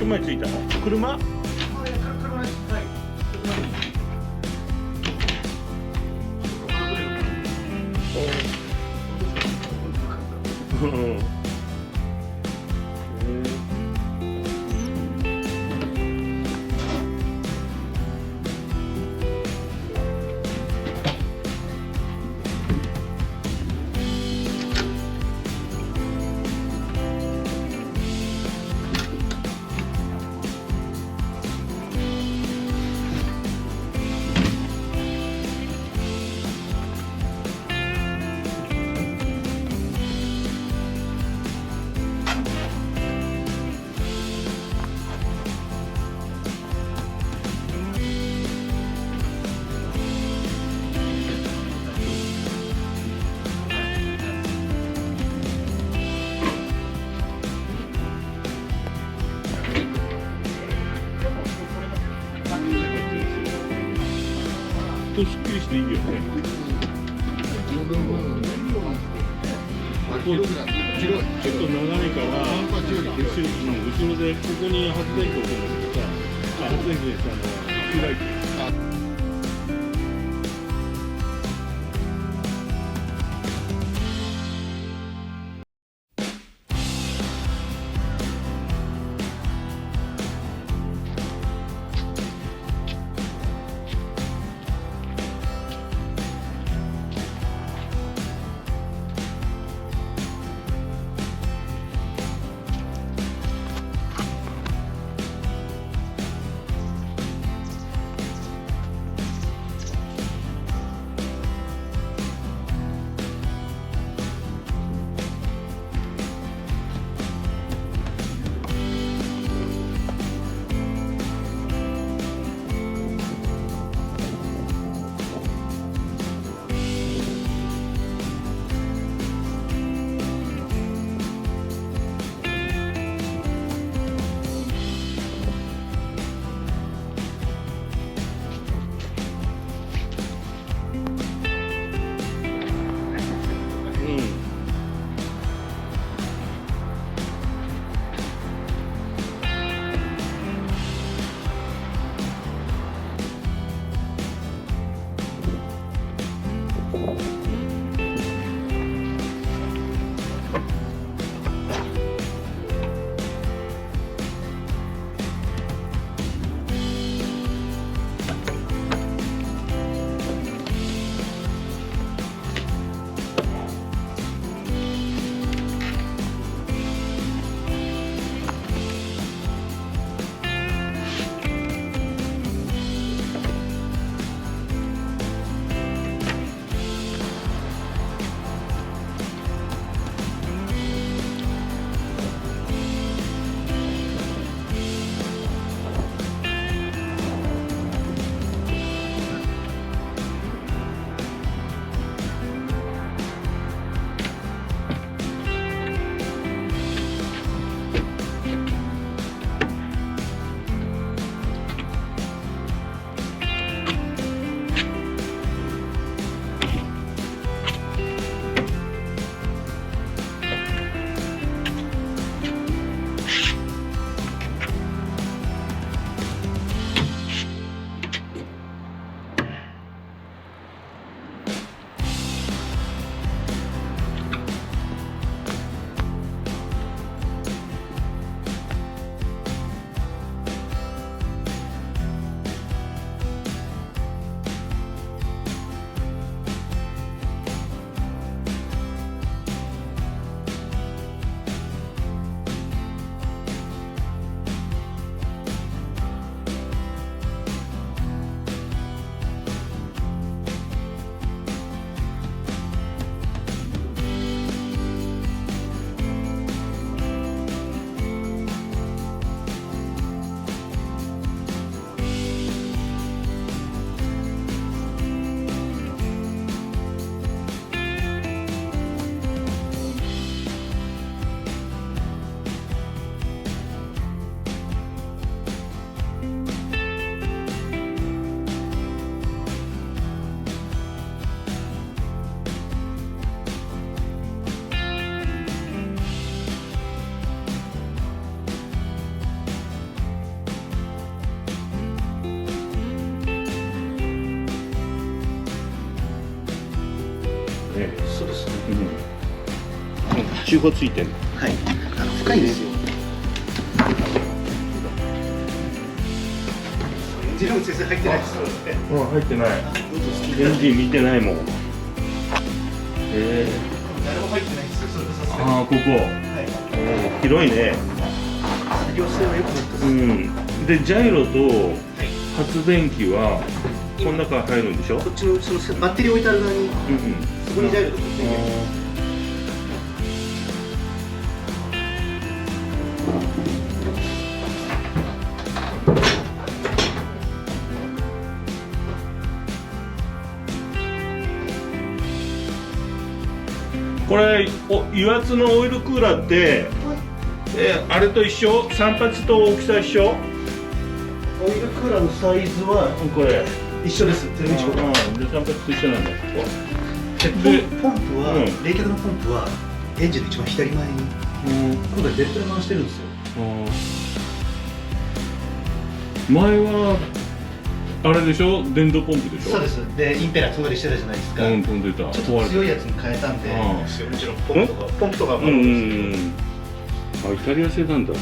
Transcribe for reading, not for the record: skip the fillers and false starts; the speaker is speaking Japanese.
車に着いたの？車？うん。すっきりしていいよね。ちょっと長いから、後ろでここに発電機を置くんだけどさ、発電機でさ、開いて。ね。そうですね。中古ついてる。はい。深いんですよ。エンジンルーム先生入ってないですよね。入ってない。エンジン見てないもん。誰も入ってないんですよ。それこそ。ああ、ここ。はい。広いね。作業性は良くなったです。うん。で、ジャイロと発電機はこの中入るんでしょ？こっちのそのバッテリー置いてある側に、そこにジャイロとかついてる。これ油圧のオイルクーラーって、あれと一緒？三八と大きさ一緒？オイルクーラーのサイズはこれ一緒です。全然違う。で三八と一緒なんだ。ポンプは、冷却のポンプはエンジンの一番左前に、今回ベルトで回してるんですよ。前はあれでしょ、電動ポンプでしょ。そうです。でインペラ飛んだりしてたじゃないですか。飛んでた。ちょっと強いやつに変えたんで、もちろんポンプとかもあるんですけど、イタリア製なんだ。